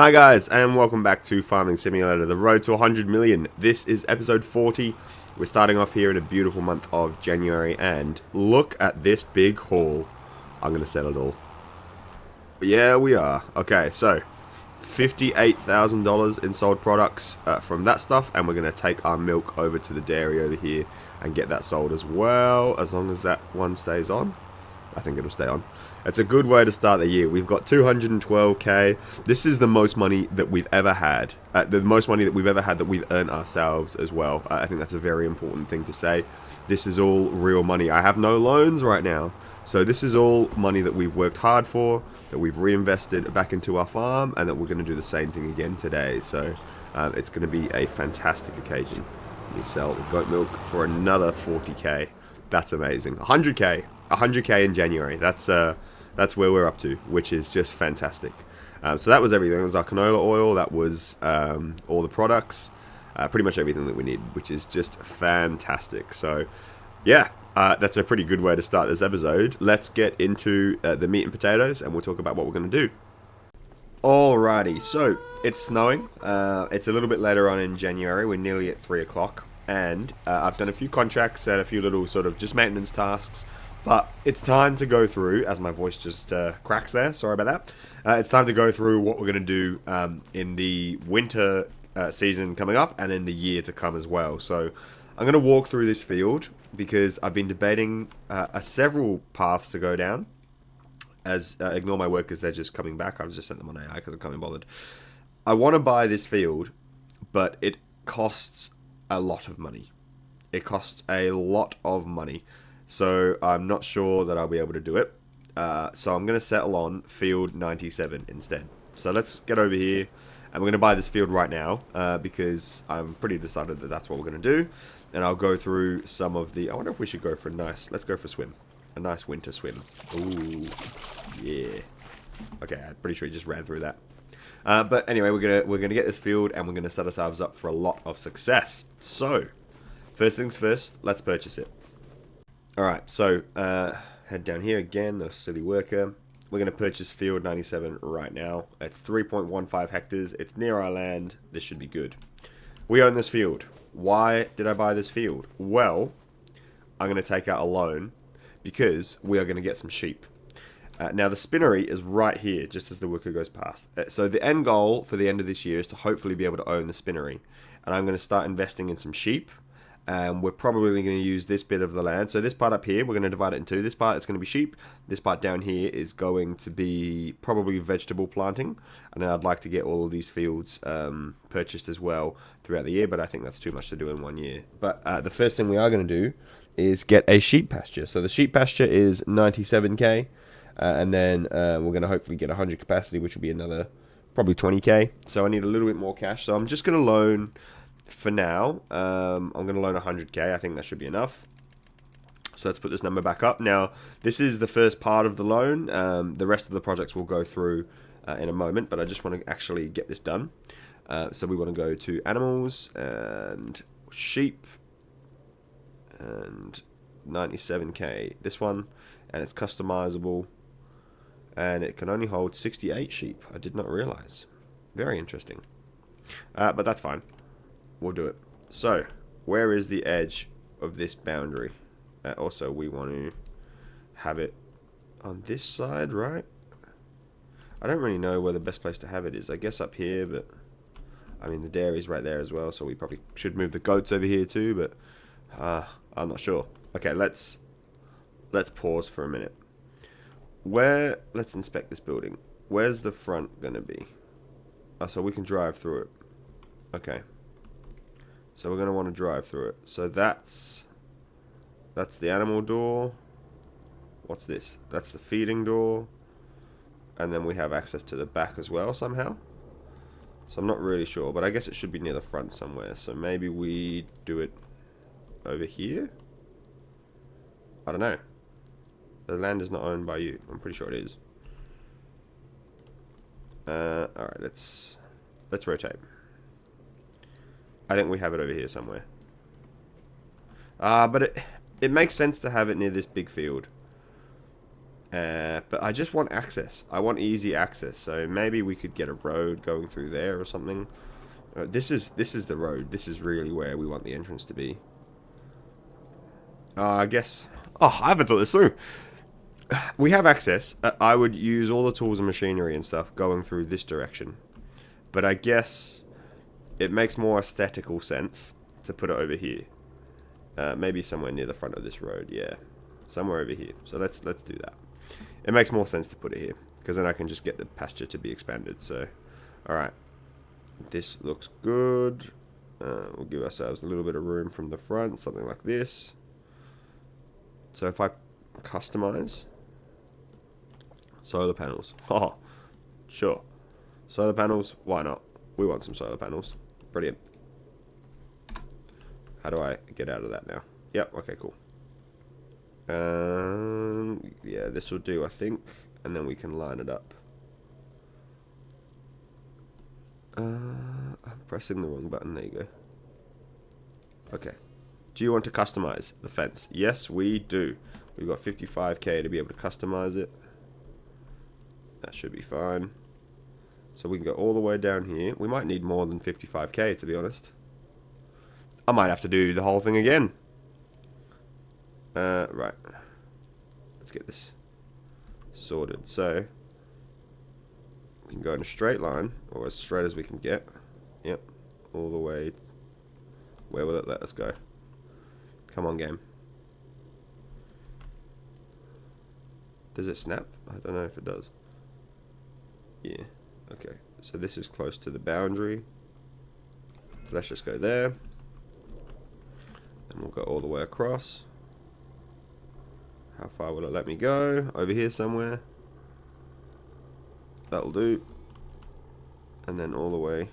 Hi guys, and welcome back to Farming Simulator, the road to 100 million. This is episode 40. We're starting off here in a beautiful month of January, and look at this big haul. I'm going to sell it all. Yeah, we are. Okay, so $58,000 in sold products from that stuff, and we're going to take our milk over to the dairy over here and get that sold as well, as long as that one stays on. I think it'll stay on. It's a good way to start the year. We've got 212k. This is the most money that we've ever had. The most money that we've ever had that we've earned ourselves as well. I think that's a very important thing to say. This is all real money. I have no loans right now. So this is all money that we've worked hard for, that we've reinvested back into our farm, and that we're going to do the same thing again today. So it's going to be a fantastic occasion. We sell the goat milk for another 40k. That's amazing. 100k. 100k in January. That's where we're up to, which is just fantastic. So that was everything. It was our canola oil. That was all the products. Pretty much everything that we need, which is just fantastic. So, yeah, that's a pretty good way to start this episode. Let's get into the meat and potatoes, and we'll talk about what we're going to do. Alrighty, so it's snowing. It's a little bit later on in January. We're nearly at 3 o'clock. And I've done a few contracts and a few little sort of just maintenance tasks. But it's time to go through, as my voice just cracks there, sorry about that. It's time to go through what we're going to do in the winter season coming up and in the year to come as well. So I'm going to walk through this field because I've been debating several paths to go down. As ignore my workers, they're just coming back. I've just sent them on AI because I can't be bothered. I want to buy this field, but it costs a lot of money. It costs a lot of money. So I'm not sure that I'll be able to do it. So I'm going to settle on field 97 instead. So let's get over here. And we're going to buy this field right now. Because I'm pretty decided that that's what we're going to do. And I'll go through some of the... I wonder if we should go for a nice... Let's go for a swim. A nice winter swim. Ooh. Yeah. Okay, I'm pretty sure he just ran through that. But anyway, we're gonna get this field. And we're going to set ourselves up for a lot of success. So, first things first. Let's purchase it. Alright, so head down here again, the silly worker. We're going to purchase field 97 right now. It's 3.15 hectares. It's near our land. This should be good. We own this field. Why did I buy this field? Well, I'm going to take out a loan because we are going to get some sheep. Now, the spinnery is right here, just as the worker goes past. So the end goal for the end of this year is to hopefully be able to own the spinnery. And I'm going to start investing in some sheep. We're probably going to use this bit of the land. So this part up here, we're going to divide it in two. This part is going to be sheep. This part down here is going to be probably vegetable planting. And then I'd like to get all of these fields purchased as well throughout the year. But I think that's too much to do in 1 year. But the first thing we are going to do is get a sheep pasture. So the sheep pasture is 97k. And then we're going to hopefully get 100 capacity, which will be another probably 20k. So I need a little bit more cash. So I'm just going to loan... For now, I'm going to loan 100k. I think that should be enough. So let's put this number back up. Now, this is the first part of the loan. The rest of the projects we'll go through in a moment, but I just want to actually get this done. So we want to go to animals and sheep and 97k. This one, and it's customizable, and it can only hold 68 sheep. I did not realize. Very interesting. But that's fine. We'll do it. So, where is the edge of this boundary? Also, we want to have it on this side, right? I don't really know where the best place to have it is. I guess up here, but... I mean, the dairy's right there as well, so we probably should move the goats over here too, but... I'm not sure. Okay, let's pause for a minute. Let's inspect this building. Where's the front going to be? Oh, so we can drive through it. Okay. So we're going to want to drive through it. So that's the animal door. What's this? That's the feeding door. And then we have access to the back as well somehow. So I'm not really sure, but I guess it should be near the front somewhere. So maybe we do it over here? I don't know. The land is not owned by you. I'm pretty sure it is. Alright, let's rotate. I think we have it over here somewhere. But it makes sense to have it near this big field. But I just want access. I want easy access. So maybe we could get a road going through there or something. This is the road. This is really where we want the entrance to be. I guess... Oh, I haven't thought this through. We have access. I would use all the tools and machinery and stuff going through this direction. But I guess it makes more aesthetical sense to put it over here. Maybe somewhere near the front of this road. Yeah, somewhere over here. So let's do that. It makes more sense to put it here, because then I can just get the pasture to be expanded. So, alright. This looks good. We'll give ourselves a little bit of room from the front, something like this. So if I customize solar panels. Oh, sure. Solar panels, why not? We want some solar panels. Brilliant. How do I get out of that now? Yep, okay, cool. Yeah, this will do, I think. And then we can line it up. I'm pressing the wrong button. There you go. Okay. Do you want to customize the fence? Yes, we do. We've got 55k to be able to customize it. That should be fine. So we can go all the way down here. We might need more than 55k, to be honest. I might have to do the whole thing again. Right. Let's get this sorted. So we can go in a straight line, or as straight as we can get. Yep. All the way. Where will it let us go? Come on, game. Does it snap? I don't know if it does. Yeah. Okay. So this is close to the boundary. So let's just go there. And we'll go all the way across. How far will it let me go? Over here somewhere. That'll do. And then all the way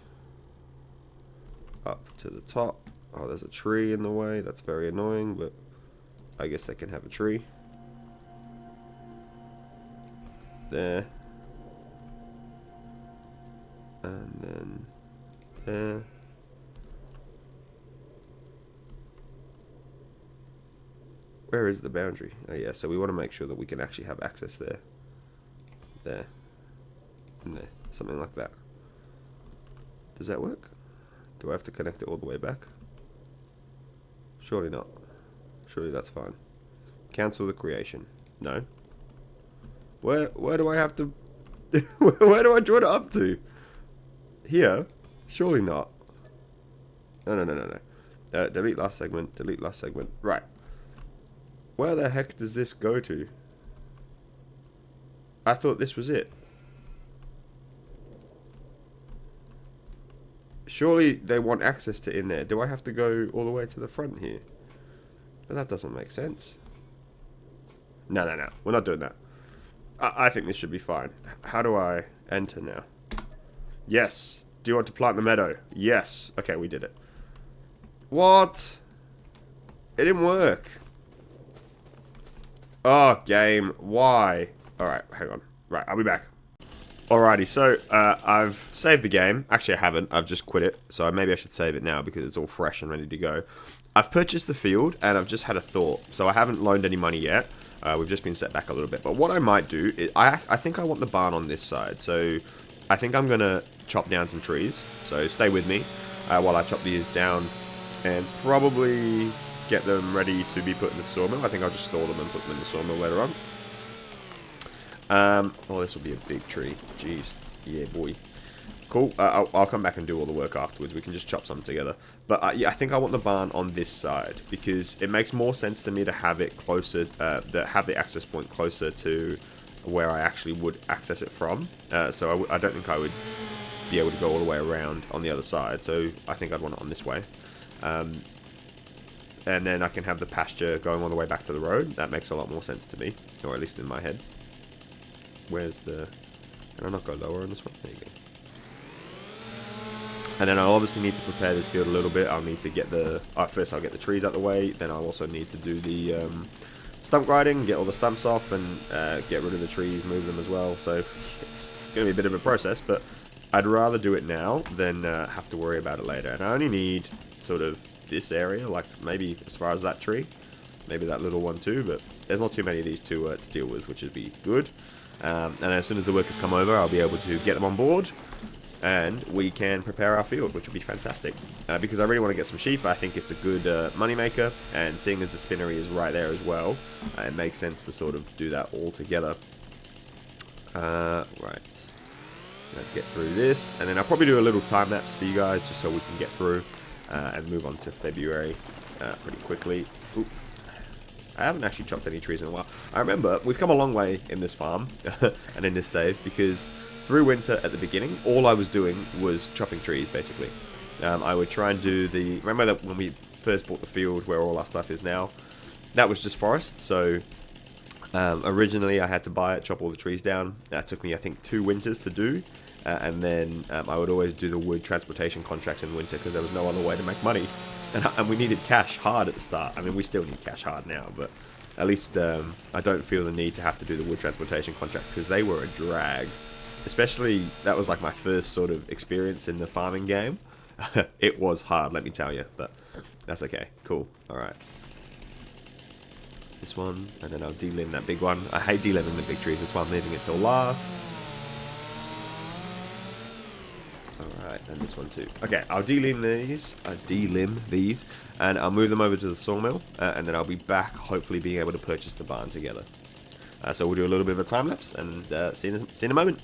up to the top. Oh, there's a tree in the way. That's very annoying, but I guess they can have a tree. There. And then there. Where is the boundary? Oh yeah, so we want to make sure that we can actually have access there. There. And there. Something like that. Does that work? Do I have to connect it all the way back? Surely not. Surely that's fine. Cancel the creation. No. Where do I have to... where do I join it up to? Here? Surely not. No. Delete last segment. Delete last segment. Right. Where the heck does this go to? I thought this was it. Surely they want access to in there. Do I have to go all the way to the front here? But that doesn't make sense. No. We're not doing that. I think this should be fine. How do I enter now? Yes. Do you want to plant the meadow? Yes. Okay, we did it. What? It didn't work. Oh, game. Why? Alright, hang on. Right, I'll be back. Alrighty, so I've saved the game. Actually, I haven't. I've just quit it. So maybe I should save it now because it's all fresh and ready to go. I've purchased the field and I've just had a thought. So I haven't loaned any money yet. We've just been set back a little bit. But what I might do, is I think I want the barn on this side. So I think I'm going to chop down some trees. So stay with me while I chop these down and probably get them ready to be put in the sawmill. I think I'll just store them and put them in the sawmill later on. Oh, this will be a big tree. Jeez. Yeah, boy. Cool. I'll come back and do all the work afterwards. We can just chop some together. But yeah, I think I want the barn on this side because it makes more sense to me to have it closer, have the access point closer to where I actually would access it from. So I don't think I would be able to go all the way around on the other side. So I think I'd want it on this way. And then I can have the pasture going all the way back to the road. That makes a lot more sense to me, or at least in my head. Where's the... Can I not go lower on this one? There you go. And then I obviously need to prepare this field a little bit. I'll need to get the... first I'll get the trees out the way. Then I'll also need to do the stump grinding, get all the stumps off, and get rid of the trees, move them as well. So it's going to be a bit of a process, but I'd rather do it now than have to worry about it later. And I only need sort of this area, like maybe as far as that tree. maybe that little one too, but there's not too many of these to deal with, which would be good. And as soon as the workers come over, I'll be able to get them on board, and we can prepare our field, which will be fantastic. Because I really want to get some sheep. I think it's a good money maker, and seeing as the spinnery is right there as well, it makes sense to sort of do that all together. Right. Let's get through this, and then I'll probably do a little time lapse for you guys, just so we can get through and move on to February pretty quickly. Oop. I haven't actually chopped any trees in a while. I remember we've come a long way in this farm and in this save, because through winter at the beginning, all I was doing was chopping trees, basically. I would try and do the... Remember that when we first bought the field where all our stuff is now? That was just forest, so originally I had to buy it, chop all the trees down. That took me, I think, 2 winters to do. And then I would always do the wood transportation contracts in winter, because there was no other way to make money. And we needed cash hard at the start. I mean, we still need cash hard now, but at least I don't feel the need to have to do the wood transportation contracts, because they were a drag. Especially, that was like my first sort of experience in the farming game. It was hard, let me tell you, but that's okay. Cool. Alright. This one, and then I'll delimb that big one. I hate delimbing the big trees, that's why I'm leaving it till last. Alright, and this one too. Okay, I'll delimb these, and I'll move them over to the sawmill, and then I'll be back, hopefully being able to purchase the barn together. So we'll do a little bit of a time lapse, and see you in a moment.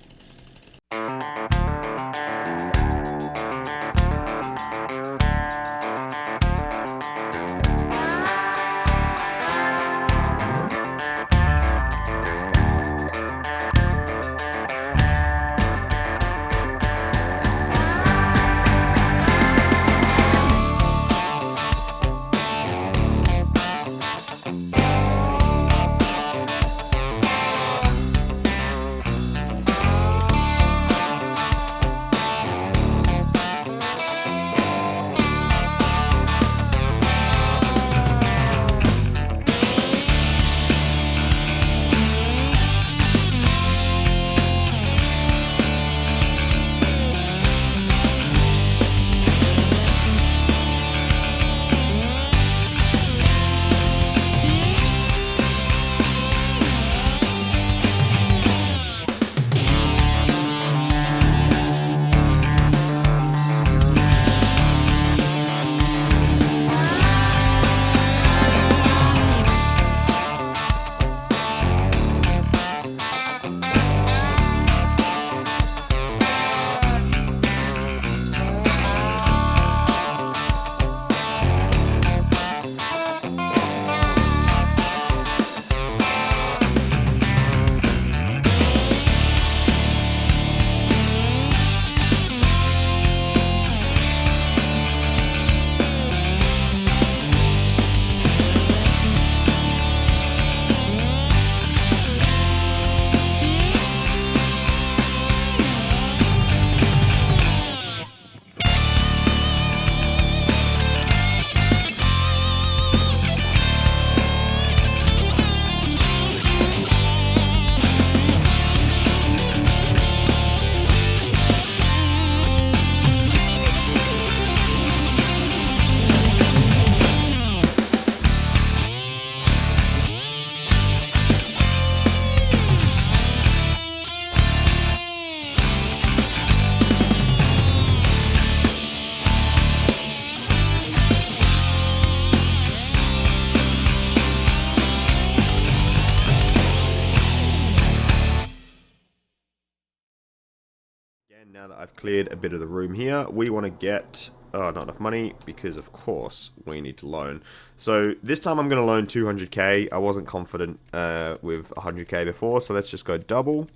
Now that I've cleared a bit of the room here, we want to get not enough money, because of course we need to loan. So this time I'm going to loan 200k. I wasn't confident with 100k before, so let's just go double.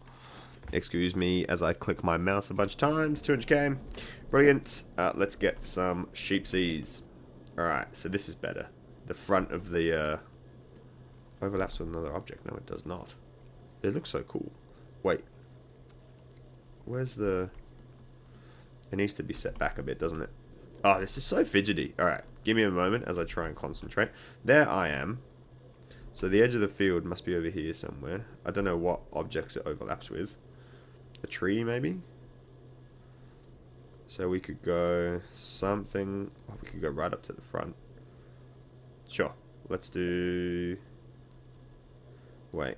Excuse me as I click my mouse a bunch of times. 200k. Brilliant. Let's get some sheepsies. Alright, so this is better. The front of the overlaps with another object. No, it does not. It looks so cool. Wait. Where's the... It needs to be set back a bit, doesn't it? Oh, this is so fidgety. Alright, give me a moment as I try and concentrate. There I am. So the edge of the field must be over here somewhere. I don't know what objects it overlaps with. A tree, maybe? So we could go something... Oh, we could go right up to the front. Sure, Let's do... Wait.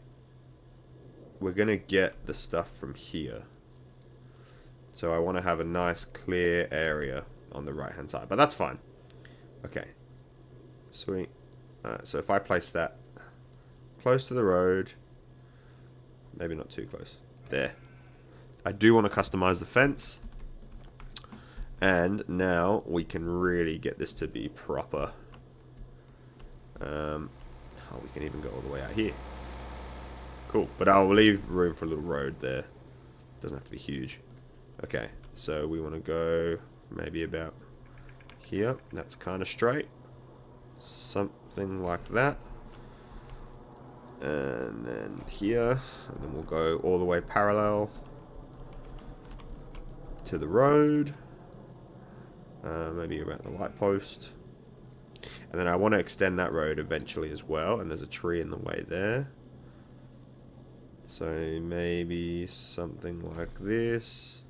We're going to get the stuff from here. So I want to have a nice clear area on the right hand side. But that's fine. Okay. Sweet. So if I place that close to the road. Maybe not too close. There. I do want to customize the fence. And now we can really get this to be proper. Oh, we can even go all the way out here. Cool. But I'll leave room for a little road there. Doesn't have to be huge. Okay. So we want to go maybe about here. That's kind of straight. Something like that. And then here. And then we'll go all the way parallel to the road. Maybe around the light post. And then I want to extend that road eventually as well. And there's a tree in the way there. So maybe something like this.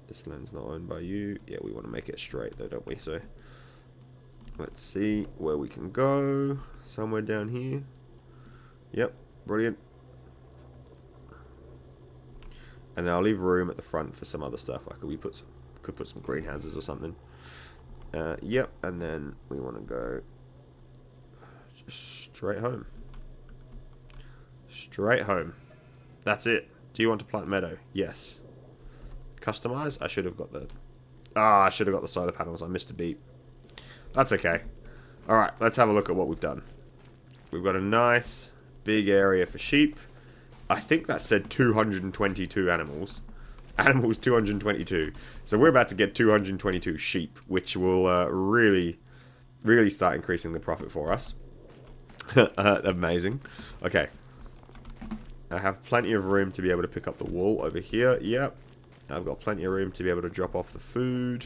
This land's not owned by you. Yeah, we want to make it straight though, don't we? So let's see where we can go. Somewhere down here. Yep, brilliant. And then I'll leave room at the front for some other stuff. Like could put some greenhouses or something. Yep, and then we want to go just straight home. Straight home. That's it. Do you want to plant meadow? Yes. Customize? I should have got the... I should have got the solar panels. I missed a beat. That's okay. Alright, let's have a look at what we've done. We've got a nice big area for sheep. I think that said 222 animals. Animals 222. So we're about to get 222 sheep, which will really start increasing the profit for us. Amazing. Okay. I have plenty of room to be able to pick up the wool over here. Yep. I've got plenty of room to be able to drop off the food.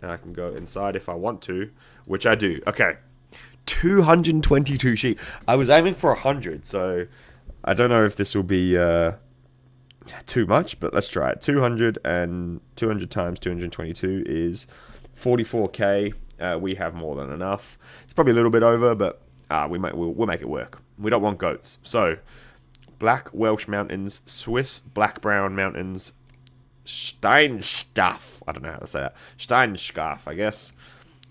And I can go inside if I want to, which I do. Okay. 222 sheep. I was aiming for 100, so I don't know if this will be too much, but let's try it. 200 times 222 is 44k. We have more than enough. It's probably a little bit over, but we'll make it work. We don't want goats. So, Black Welsh Mountains, Swiss Black Brown Mountains, Steinstaff. I don't know how to say that. Steinskaff, I guess.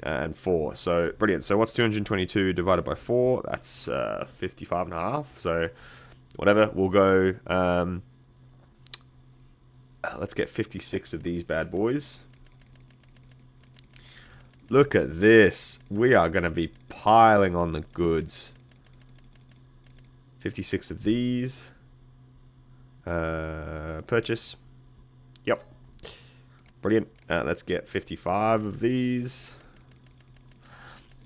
And 4. So, brilliant. So, what's 222 divided by 4? That's 55 and a half. So, whatever. We'll go... let's get 56 of these bad boys. Look at this. We are going to be piling on the goods. 56 of these. Purchase. Yep. Brilliant. Let's get 55 of these.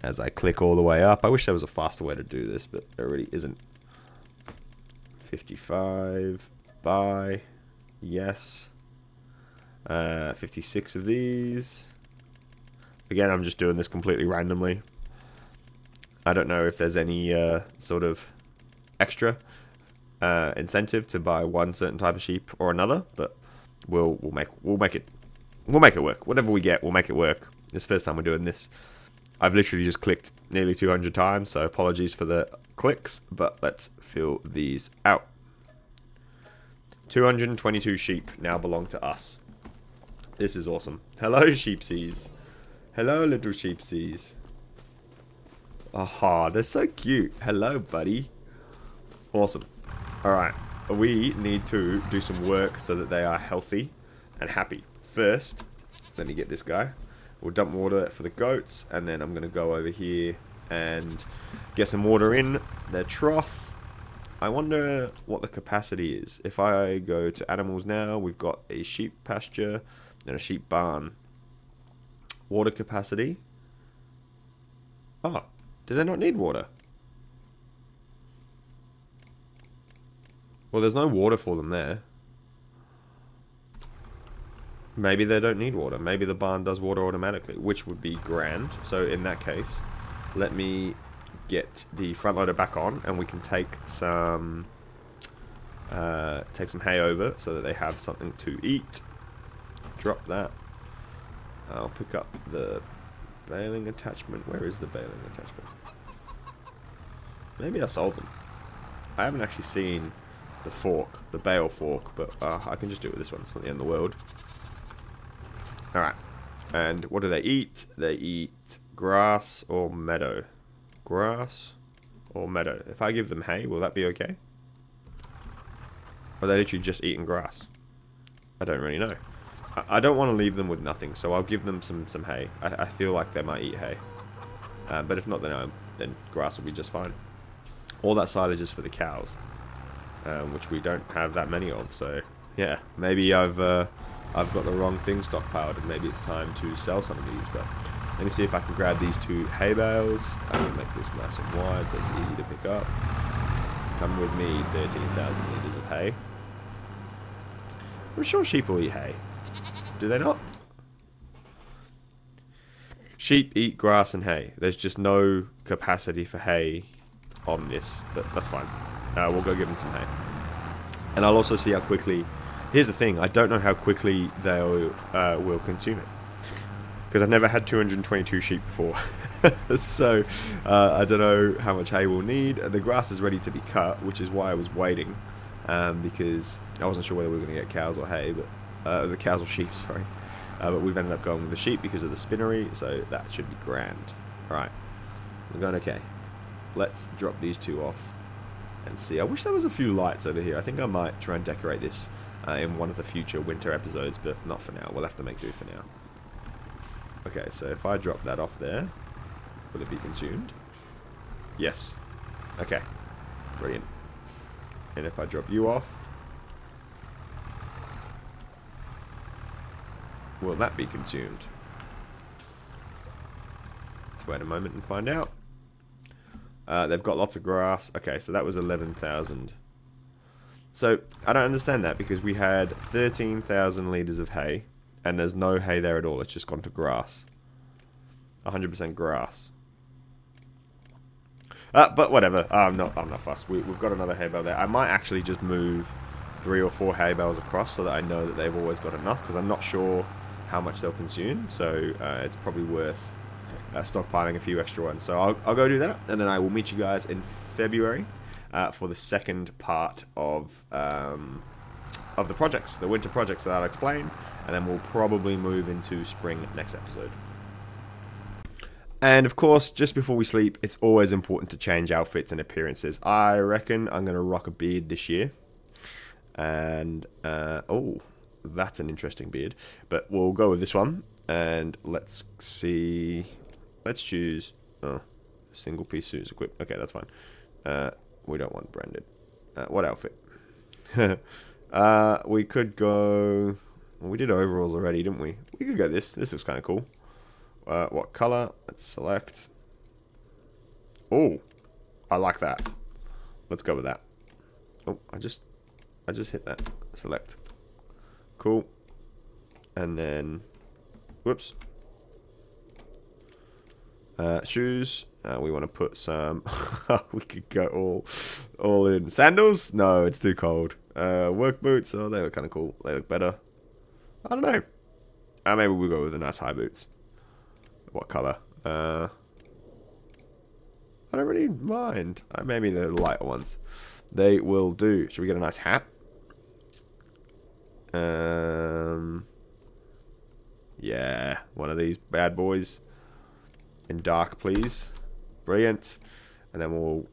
As I click all the way up. I wish there was a faster way to do this, but there really isn't. 55. Buy. Yes. 56 of these. Again, I'm just doing this completely randomly. I don't know if there's any sort of extra incentive to buy one certain type of sheep or another, but we'll make it work. Whatever we get, we'll make it work. This is the first time we're doing this. I've literally just clicked nearly 200 times, so apologies for the clicks, but let's fill these out. 222 sheep now belong to us. This is awesome. Hello, sheepsies. Hello, little sheepsies. Aha, they're so cute. Hello, buddy. Awesome. Alright, we need to do some work so that they are healthy and happy. First, let me get this guy. We'll dump water for the goats, and then I'm going to go over here and get some water in their trough. I wonder what the capacity is. If I go to animals now, we've got a sheep pasture and a sheep barn. Water capacity. Oh, do they not need water? Well, there's no water for them there. Maybe they don't need water. Maybe the barn does water automatically, which would be grand. So in that case, let me get the front loader back on, and we can take some hay over so that they have something to eat. Drop that. I'll pick up the Baling attachment. Where is the baling attachment? Maybe I sold them. I haven't actually seen the fork, the bale fork, but I can just do it with this one. It's not the end of the world. Alright. And what do they eat? They eat grass or meadow. Grass or meadow. If I give them hay, will that be okay? Or are they literally just eating grass? I don't really know. I don't want to leave them with nothing, so I'll give them some hay. I feel like they might eat hay. But if not, then grass will be just fine. All that silage is for the cows, which we don't have that many of, so yeah. Maybe I've got the wrong thing stockpiled, and maybe it's time to sell some of these, but let me see if I can grab these 2 hay bales. I'm going to make this nice and wide so it's easy to pick up. Come with me, 13,000 litres of hay. I'm sure sheep will eat hay. Do they not? Sheep eat grass and hay. There's just no capacity for hay on this, but that's fine. We'll go give them some hay. And I'll also see how quickly... Here's the thing, I don't know how quickly they will consume it. Because I've never had 222 sheep before. So, I don't know how much hay we'll need. The grass is ready to be cut, which is why I was waiting. Because I wasn't sure whether we were going to get cows or hay, but... the cows or sheep, sorry. But we've ended up going with the sheep because of the spinnery, so that should be grand. Right. We're going okay. Let's drop these 2 off and see. I wish there was a few lights over here. I think I might try and decorate this in one of the future winter episodes, but not for now. We'll have to make do for now. Okay, so if I drop that off there, will it be consumed? Yes. Okay. Brilliant. And if I drop you off, will that be consumed? Let's wait a moment and find out. They've got lots of grass. Okay, so that was 11,000. So, I don't understand that, because we had 13,000 litres of hay, and there's no hay there at all. It's just gone to grass. 100% grass. But whatever. I'm not fussed. We've got another hay bale there. I might actually just move 3 or 4 hay bales across so that I know that they've always got enough, because I'm not sure how much they'll consume. So, it's probably worth stockpiling a few extra ones. So I'll go do that, and then I will meet you guys in February for the second part of the projects, the winter projects that I'll explain, and then we'll probably move into spring next episode. And of course, just before we sleep, it's always important to change outfits and appearances. I reckon I'm going to rock a beard this year. And, oh, that's an interesting beard. But we'll go with this one. And let's see. Let's choose, single piece suits equipped. Okay, that's fine. We don't want branded. What outfit? We could go, well, we did overalls already, didn't we? We could go this. This looks kind of cool. What color? Let's select. Oh, I like that. Let's go with that. Oh, I just hit that. Select. Cool. And then, whoops. Shoes. We want to put some. We could go all in sandals. No, it's too cold. Work boots. Oh, they look kind of cool. They look better. I don't know. Maybe we'll go with the nice high boots. What color? I don't really mind. Maybe the lighter ones. They will do. Should we get a nice hat? Yeah, one of these bad boys. In dark, please. Brilliant. And then we'll...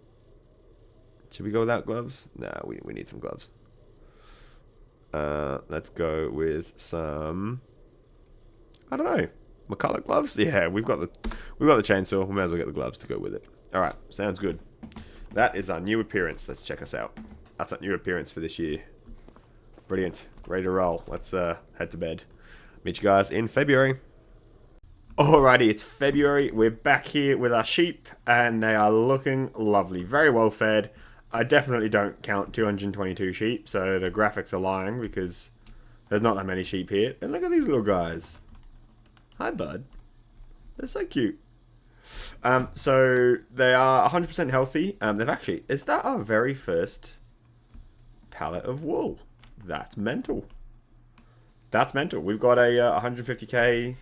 Should we go without gloves? Nah, we need some gloves. Let's go with some... I don't know. McCulloch gloves? Yeah, we've got the chainsaw. We may as well get the gloves to go with it. Alright, sounds good. That is our new appearance. Let's check us out. That's our new appearance for this year. Brilliant. Ready to roll. Let's head to bed. Meet you guys in February. Alrighty, it's February. We're back here with our sheep, and they are looking lovely. Very well fed. I definitely don't count 222 sheep, so the graphics are lying because there's not that many sheep here. And look at these little guys. Hi, bud. They're so cute. So they are 100% healthy. They've actually... Is that our very first pallet of wool? That's mental. That's mental. We've got a 150k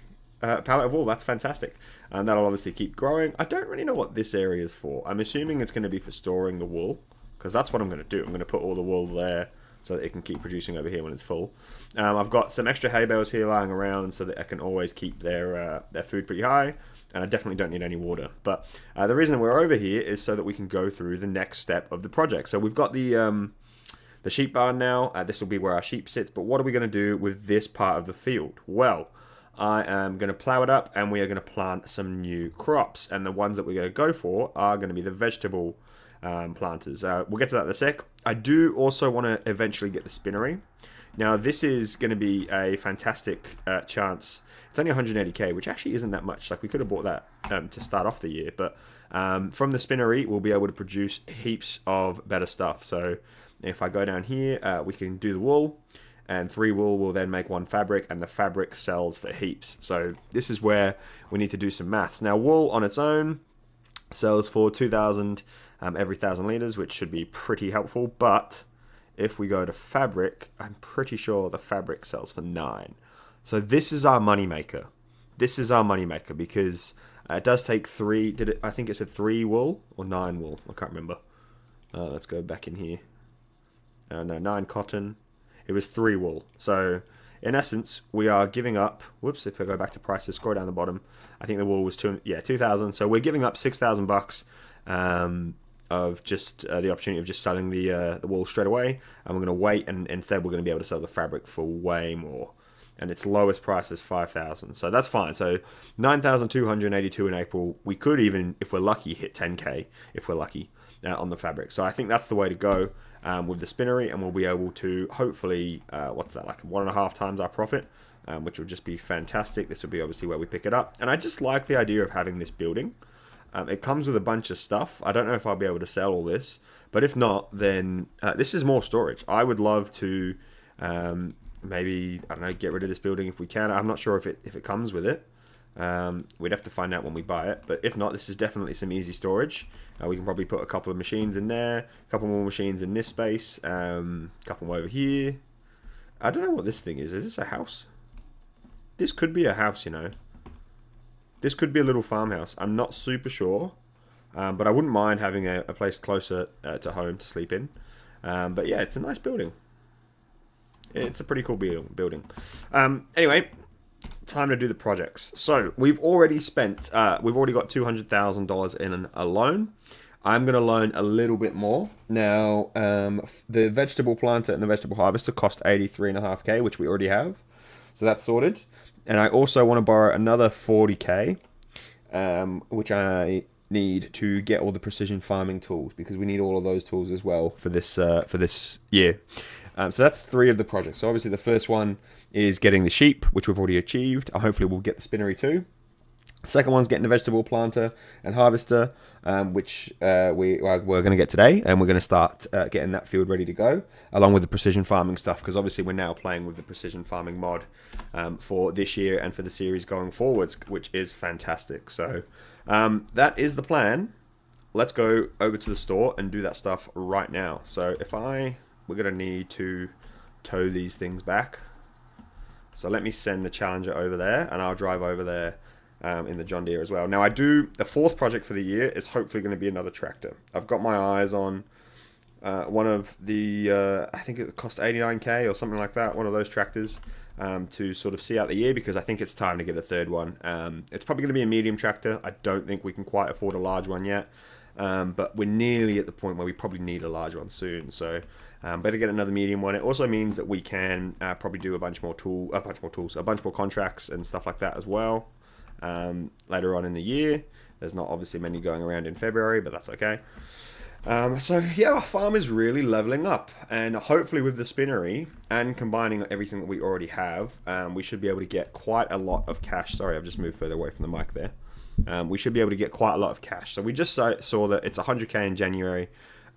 pallet of wool. That's fantastic. And that'll obviously keep growing. I don't really know what this area is for. I'm assuming it's going to be for storing the wool, because that's what I'm going to do. I'm going to put all the wool there so that it can keep producing over here when it's full. I've got some extra hay bales here lying around so that I can always keep their food pretty high, and I definitely don't need any water. But the reason we're over here is so that we can go through the next step of the project. So we've got the sheep barn now. This will be where our sheep sits, but what are we going to do with this part of the field? Well, I am going to plow it up, and we are going to plant some new crops, and the ones that we're going to go for are going to be the vegetable planters. We'll get to that in a sec. I do also want to eventually get the spinnery. Now, this is going to be a fantastic chance. It's only 180k, which actually isn't that much. Like, we could have bought that to start off the year, but from the spinnery, we'll be able to produce heaps of better stuff. So if I go down here, we can do the wool, and 3 wool will then make 1 fabric, and the fabric sells for heaps. So this is where we need to do some maths. Now, wool on its own sells for 2,000 every 1,000 liters, which should be pretty helpful. But if we go to fabric, I'm pretty sure the fabric sells for 9. So this is our moneymaker. This is our moneymaker, because it does take 3. I think it said 3 wool or 9 wool. I can't remember. Let's go back in here. No, 9 cotton. It was 3 wool. So in essence, we are giving up. Whoops! If I go back to prices, scroll down the bottom. I think the wool was 2,000. So we're giving up $6,000 of just the opportunity of just selling the wool straight away, and we're going to wait, and instead we're going to be able to sell the fabric for way more, and its lowest price is 5,000, so that's fine. So 9,282 in April. We could even, if we're lucky, hit 10k if we're lucky on the fabric. So I think that's the way to go with the spinnery, and we'll be able to hopefully what's that, like 1.5 times our profit, which will just be fantastic. This will be obviously where we pick it up, and I just like the idea of having this building. It comes with a bunch of stuff. I don't know if I'll be able to sell all this, but if not, then this is more storage. I would love to maybe, I don't know, get rid of this building if we can. I'm not sure if it comes with it. We'd have to find out when we buy it, but if not, this is definitely some easy storage. We can probably put a couple of machines in there, a couple more machines in this space, a couple more over here. I don't know what this thing is. Is this a house? This could be a house, you know. This could be a little farmhouse. I'm not super sure, but I wouldn't mind having a place closer to home to sleep in. But yeah, it's a nice building. It's a pretty cool building. Anyway, time to do the projects. So we've already spent, we've already got $200,000 in a loan. I'm going to loan a little bit more. Now, the vegetable planter and the vegetable harvester cost 83.5k, which we already have. So that's sorted. And I also want to borrow another 40k, which I need to get all the precision farming tools, because we need all of those tools as well for this year. So that's 3 of the projects. So obviously the first one is getting the sheep, which we've already achieved. Hopefully we'll get the spinnery too. Second one's getting the vegetable planter and harvester, which we're going to get today, and we're going to start getting that field ready to go, along with the precision farming stuff, because obviously we're now playing with the precision farming mod for this year and for the series going forwards, which is fantastic. So that is the plan. Let's go over to the store and do that stuff right now. So we're going to need to tow these things back. So let me send the Challenger over there, and I'll drive over there in the John Deere as well. Now the 4th project for the year is hopefully going to be another tractor. I've got my eyes on one of the, I think it cost 89k or something like that, one of those tractors to sort of see out the year, because I think it's time to get a 3rd one. It's probably going to be a medium tractor. I don't think we can quite afford a large one yet, but we're nearly at the point where we probably need a large one soon. So better get another medium one. It also means that we can probably do a bunch more contracts and stuff like that as well. Later on in the year. There's not obviously many going around in February, but that's okay. So yeah, our farm is really leveling up, and hopefully with the spinnery and combining everything that we already have, we should be able to get quite a lot of cash. Sorry, I've just moved further away from the mic there. We should be able to get quite a lot of cash. So we just saw that it's 100k in January,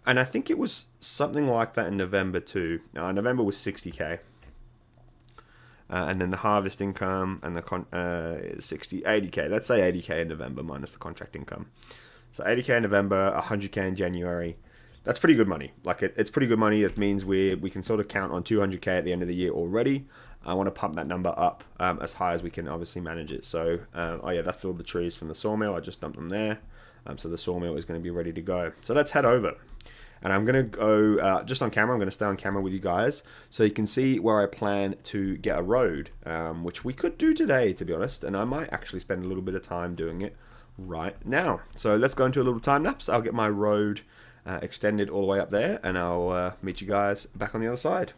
and I think it was something like that in November too. November was 60k. And then the harvest income and the 80k. Let's say 80k in November minus the contract income. So 80k in November, 100k in January. that's pretty good money. Like it's pretty good money. It means we can sort of count on 200k at the end of the year already. I want to pump that number up as high as we can obviously manage it. So, oh yeah, that's all the trees from the sawmill. I just dumped them there. So the sawmill is going to be ready to go. So let's head over. And I'm going to go just on camera. I'm going to stay on camera with you guys so you can see where I plan to get a road, which we could do today, to be honest. And I might actually spend a little bit of time doing it right now. So let's go into a little time lapse. I'll get my road extended all the way up there, and I'll meet you guys back on the other side.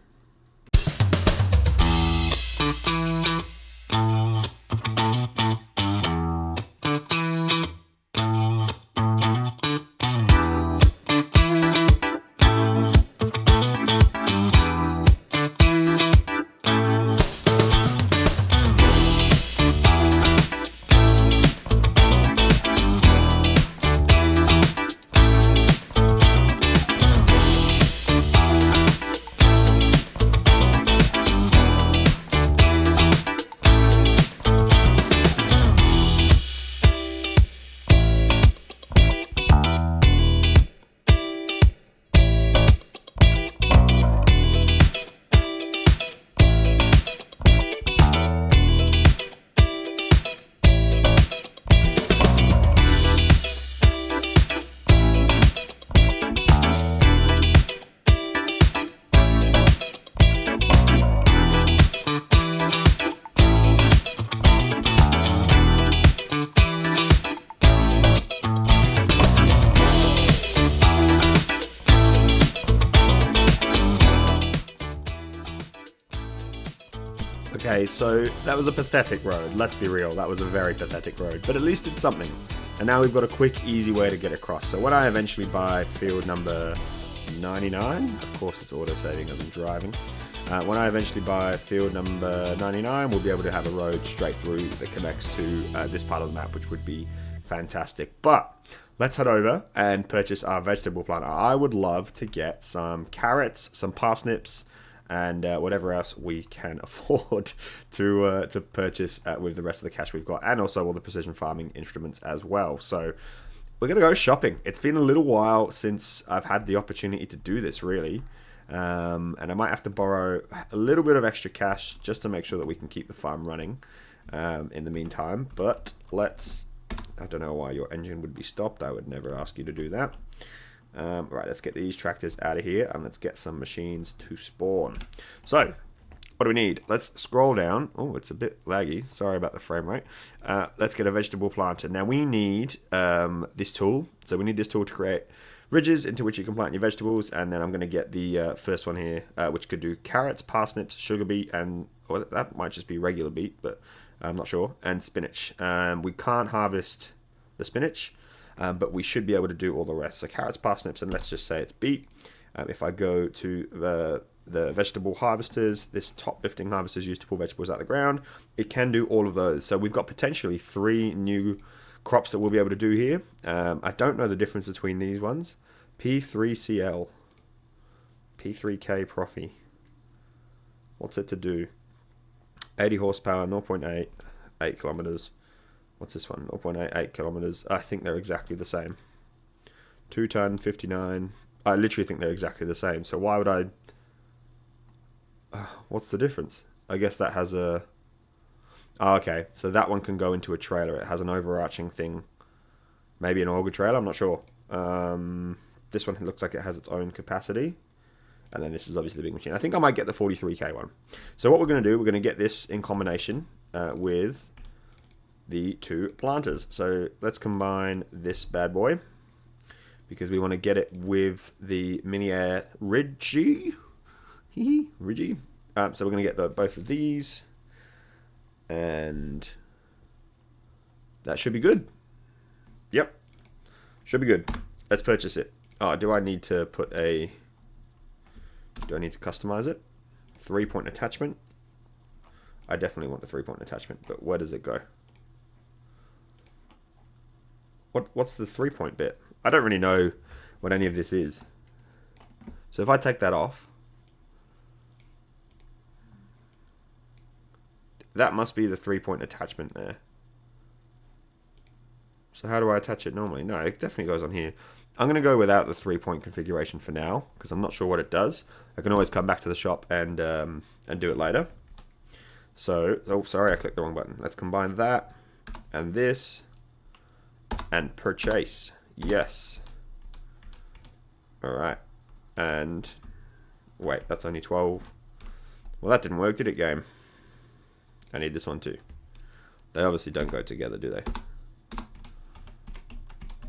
Okay, so that was a pathetic road. Let's be real, that was a very pathetic road. But at least it's something. And now we've got a quick, easy way to get across. So when I eventually buy field number 99, of course it's auto-saving as I'm driving. When I eventually buy field number 99, we'll be able to have a road straight through that connects to this part of the map, which would be fantastic. But let's head over and purchase our vegetable planter. I would love to get some carrots, some parsnips, and whatever else we can afford to purchase with the rest of the cash we've got, and also all the precision farming instruments as well. So we're gonna go shopping. It's been a little while since I've had the opportunity to do this, really, and I might have to borrow a little bit of extra cash just to make sure that we can keep the farm running in the meantime. But I don't know why your engine would be stopped. I would never ask you to do that. Right, let's get these tractors out of here and let's get some machines to spawn. So, what do we need? Let's scroll down. Oh, it's a bit laggy. Sorry about the frame rate. Let's get a vegetable planter. Now, we need this tool. So, we need this tool to create ridges into which you can plant your vegetables. And then I'm going to get the first one here, which could do carrots, parsnips, sugar beet, and or that might just be regular beet, but I'm not sure. And spinach. We can't harvest the spinach. But we should be able to do all the rest. So carrots, parsnips, and let's just say it's beet. If I go to the vegetable harvesters, this top lifting harvester is used to pull vegetables out of the ground. It can do all of those. So we've got potentially 3 new crops that we'll be able to do here. I don't know the difference between these ones. P3CL, P3K Profi. What's it to do? 80 horsepower, 0.8, 8 kilometers. What's this one? 0.88 kilometers. I think they're exactly the same. 2 ton, 59. I literally think they're exactly the same. So why would I... what's the difference? I guess that has a... Oh, okay. So that one can go into a trailer. It has an overarching thing. Maybe an auger trailer. I'm not sure. This one looks like it has its own capacity. And then this is obviously the big machine. I think I might get the 43k one. So what we're going to do, we're going to get this in combination with the 2 planters. So let's combine this bad boy because we want to get it with the Mini Air Ridgy. Ridgy. So we're going to get both of these, and that should be good. Yep, should be good. Let's purchase it. Oh, do I need to put a... Do I need to customize it? 3-point attachment. I definitely want the 3-point attachment, but where does it go? What's the 3-point bit? I don't really know what any of this is. So if I take that off, that must be the 3-point attachment there. So how do I attach it normally? No, it definitely goes on here. I'm going to go without the 3-point configuration for now, because I'm not sure what it does. I can always come back to the shop and do it later. So, oh, sorry, I clicked the wrong button. Let's combine that and this and purchase. Yes. All right. And wait, that's only 12. Well, that didn't work, did it, game? I need this one too. They obviously don't go together, do they?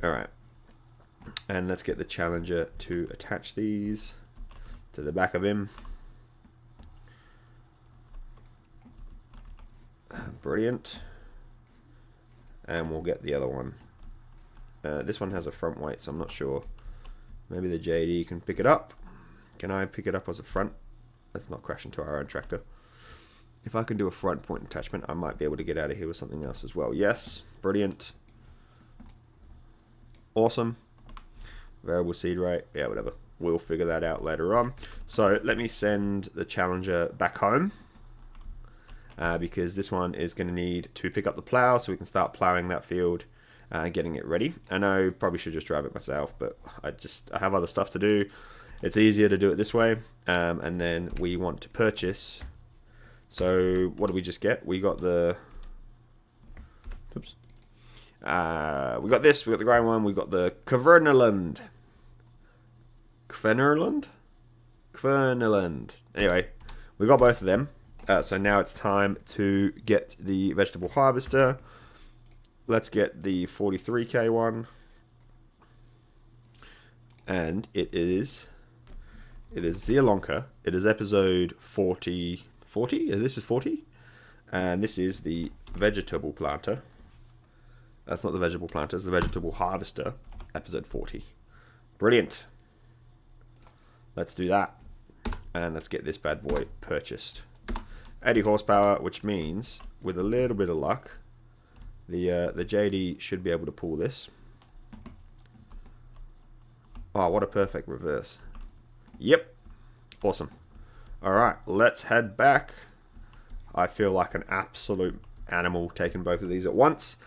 All right. And let's get the challenger to attach these to the back of him. Brilliant. And we'll get the other one. This one has a front weight, so I'm not sure. Maybe the JD can pick it up. Can I pick it up as a front? Let's not crash into our own tractor. If I can do a front point attachment, I might be able to get out of here with something else as well. Yes, brilliant. Awesome. Variable seed rate, yeah, whatever. We'll figure that out later on. So let me send the challenger back home. Because this one is going to need to pick up the plow so we can start plowing that field and getting it ready. I know probably should just drive it myself, but I have other stuff to do. It's easier to do it this way. And then we want to purchase. So what did we just get? We got the... Oops. We got this, we got the grey one, we got the Kverneland. Kverneland. Anyway, we got both of them. So now it's time to get the vegetable harvester. Let's get the 43k one. And it is Zielonka. It is episode 40. This is 40. And this is the vegetable planter. That's not the vegetable planter, it's the vegetable harvester. Episode 40. Brilliant. Let's do that. And let's get this bad boy purchased. 80 horsepower, which means with a little bit of luck, the JD should be able to pull this. Oh, what a perfect reverse. Yep. Awesome. Alright, let's head back. I feel like an absolute animal taking both of these at once.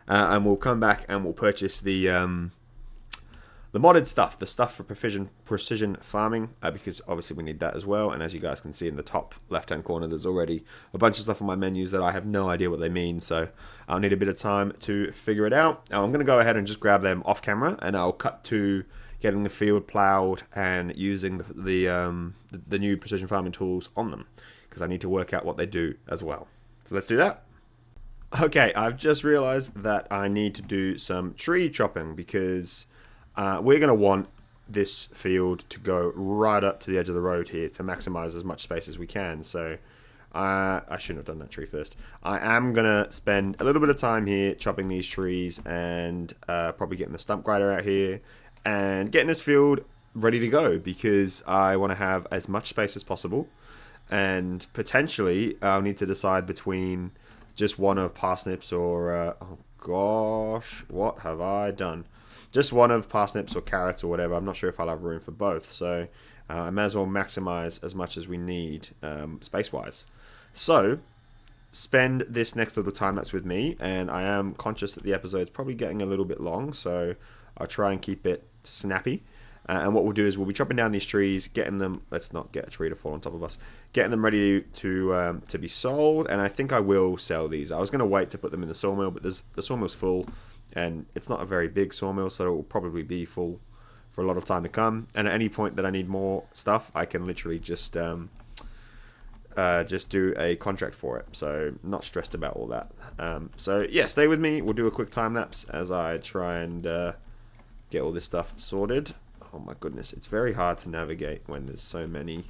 And we'll come back and we'll purchase the modded stuff, the stuff for precision farming, because obviously we need that as well. And as you guys can see in the top left-hand corner, there's already a bunch of stuff on my menus that I have no idea what they mean. So I'll need a bit of time to figure it out. Now I'm going to go ahead and just grab them off camera, and I'll cut to getting the field plowed and using the new precision farming tools on them, because I need to work out what they do as well. So let's do that. Okay, I've just realized that I need to do some tree chopping, because we're going to want this field to go right up to the edge of the road here to maximize as much space as we can. So I shouldn't have done that tree first. I am going to spend a little bit of time here chopping these trees and probably getting the stump grinder out here and getting this field ready to go, because I want to have as much space as possible. And potentially I'll need to decide between just one of parsnips or... oh gosh, what have I done? Just one of parsnips or carrots or whatever. I'm not sure if I'll have room for both. So I may as well maximize as much as we need space-wise. So spend this next little time lapse with me. And I am conscious that the episode's probably getting a little bit long. So I'll try and keep it snappy. And what we'll do is we'll be chopping down these trees, getting them... Let's not get a tree to fall on top of us. Getting them ready to be sold. And I think I will sell these. I was going to wait to put them in the sawmill, but the sawmill's full. And it's not a very big sawmill, so it will probably be full for a lot of time to come. And at any point that I need more stuff, I can literally just do a contract for it. So not stressed about all that. So yeah, stay with me. We'll do a quick time lapse as I try and get all this stuff sorted. Oh my goodness, it's very hard to navigate when there's so many.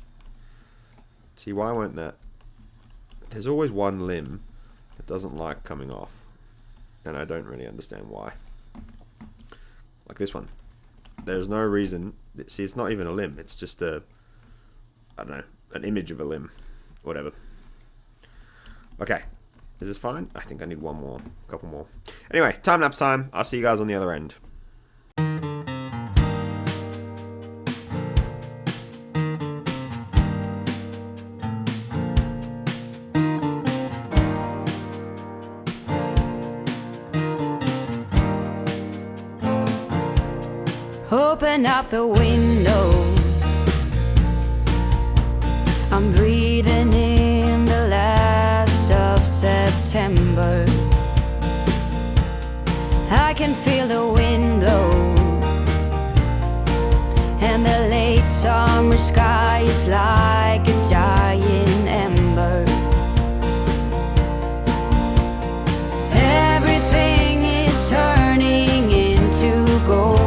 See, why won't that? There's always one limb that doesn't like coming off. And I don't really understand why. Like this one. There's no reason. See, it's not even a limb. It's just I don't know, an image of a limb. Whatever. Okay. Is this fine? I think I need one more. A couple more. Anyway, time lapse time. I'll see you guys on the other end. Oh Open up the window. I'm breathing in the last of September. I can feel the wind blow, and the late summer sky is like a giant ember. Everything is turning into gold.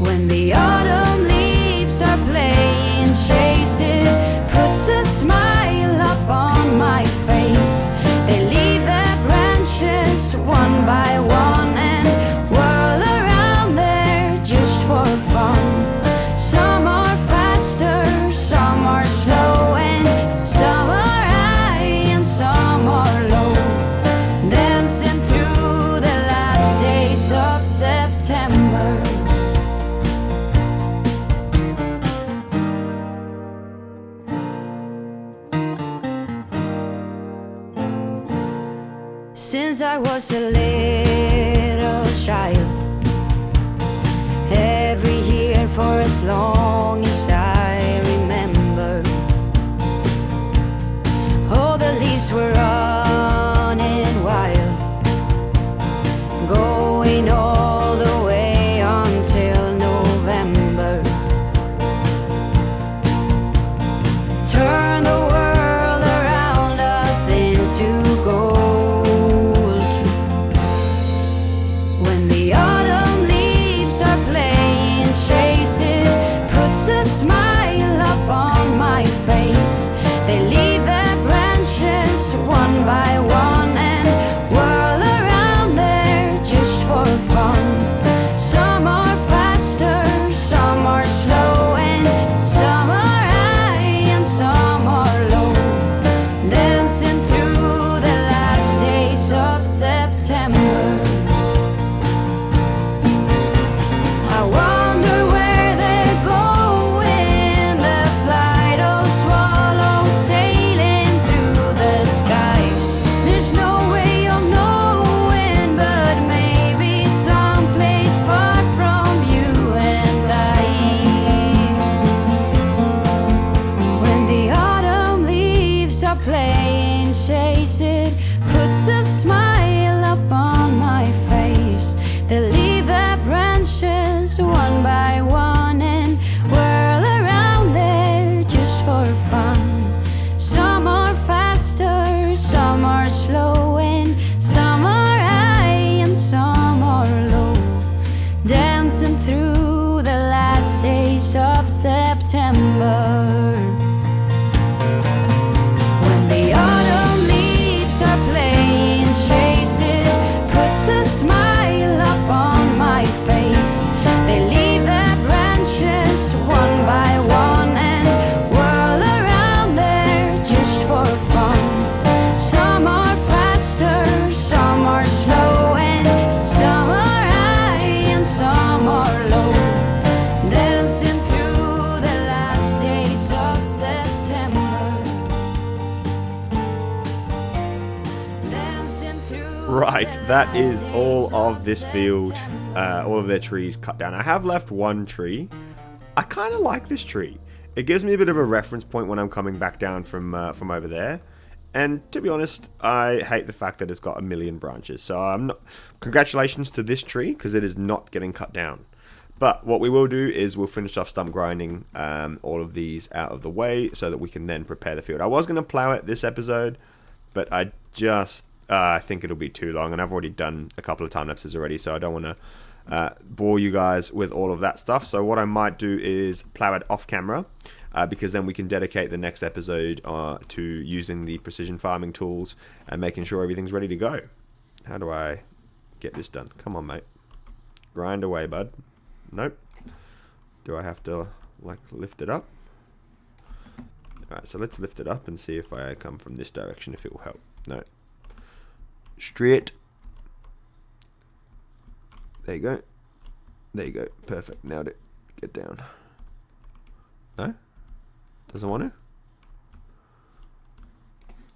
When the autumn leaves are playing chase, it puts a smile up on my face. They leave their branches one by one and whirl around there just for fun. Some are faster, some are slow, and some are high and some are low, dancing through the last days of September. Since I was a little child, every year for as long as I remember, all the leaves were running wild, going all the way until November. Turn the world around us into gold. When the autumn leaves are playing chase, it puts a smile up on my face. They leave their branches one by one and whirl around there just for fun. Some are faster, some are slow, and some are high and some are low, dancing through the last days of September. I wonder where they're going, the flight of swallows sailing through the sky. There's no way of knowing, but maybe someplace far from you and I. When the autumn leaves are playing chase, it puts a smile up on my face. They leave their branches one by one and whirl around there just for fun. Some are faster, some are slow, and some are high and some are low, dancing through the last days of September. When the autumn leaves are playing chase, it puts a smile up on my face. They leave their branches one by one and whirl around there just for fun. Some are faster, some are slow, and some are high and some are low, dancing through the last days of September. Dancing through Right, the that is last all days of this field. September. All of their trees cut down. I have left one tree. I kind of like this tree. It gives me a bit of a reference point when I'm coming back down from over there. And to be honest, I hate the fact that it's got a million branches. So I'm not. Congratulations to this tree because it is not getting cut down. But what we will do is we'll finish off stump grinding all of these out of the way so that we can then prepare the field. I was going to plow it this episode, but I just think it'll be too long, and I've already done a couple of time lapses already, so I don't want to bore you guys with all of that stuff. So what I might do is plow it off camera, because then we can dedicate the next episode to using the precision farming tools and making sure everything's ready to go. How do I get this done? Come on, mate. Grind away, bud. Nope. Do I have to, like, lift it up? Alright, so let's lift it up and see if I come from this direction, if it will help. No. Straight. There you go. There you go. Perfect. Nailed it. Get down. No? Doesn't want to?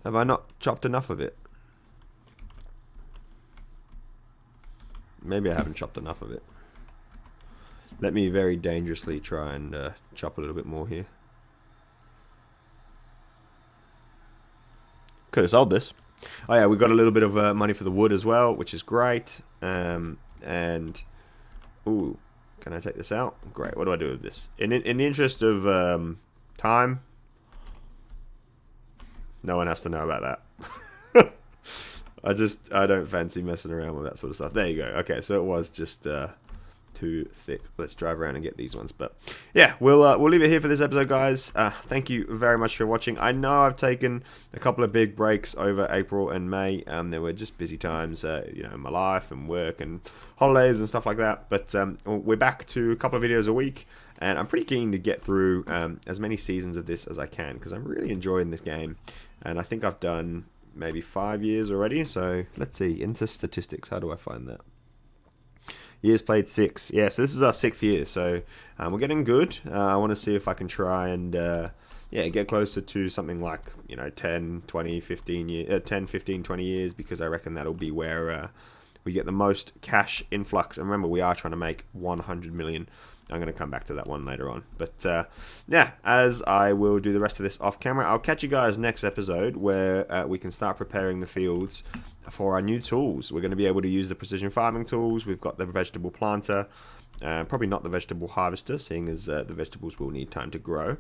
Have I not chopped enough of it? Maybe I haven't chopped enough of it. Let me very dangerously try and chop a little bit more here. Could have sold this. Oh yeah, we got a little bit of money for the wood as well, which is great. And ooh, can I take this out? Great. What do I do with this? In the interest of time, no one has to know about that. I don't fancy messing around with that sort of stuff. There you go. Okay, so it was just too thick. Let's drive around and get these ones. But yeah, we'll leave it here for this episode, guys. Thank you very much for watching. I know I've taken a couple of big breaks over April and May. There were just busy times, in my life and work and holidays and stuff like that. But we're back to a couple of videos a week, and I'm pretty keen to get through as many seasons of this as I can, because I'm really enjoying this game, and I think I've done maybe 5 years already. So let's see, into statistics, how do I find that? Years played 6. Yeah, so this is our 6th year, so we're getting good. I want to see if I can try and get closer to something like 10, 20, 15 years, 10, 15, 20 years, because I reckon that'll be where we get the most cash influx. And remember, we are trying to make 100 million. I'm going to come back to that one later on. But yeah, as I will do the rest of this off camera, I'll catch you guys next episode, where we can start preparing the fields for our new tools. We're going to be able to use the precision farming tools. We've got the vegetable planter, probably not the vegetable harvester, seeing as the vegetables will need time to grow.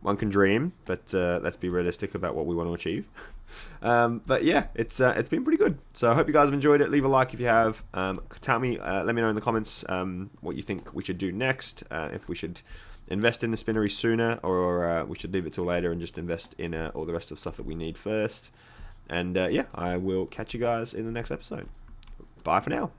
One can dream, but let's be realistic about what we want to achieve. But yeah, it's been pretty good. So I hope you guys have enjoyed it. Leave a like if you have. Tell me, let me know in the comments what you think we should do next. If we should invest in the spinnery sooner, or we should leave it till later and just invest in all the rest of the stuff that we need first. And yeah, I will catch you guys in the next episode. Bye for now.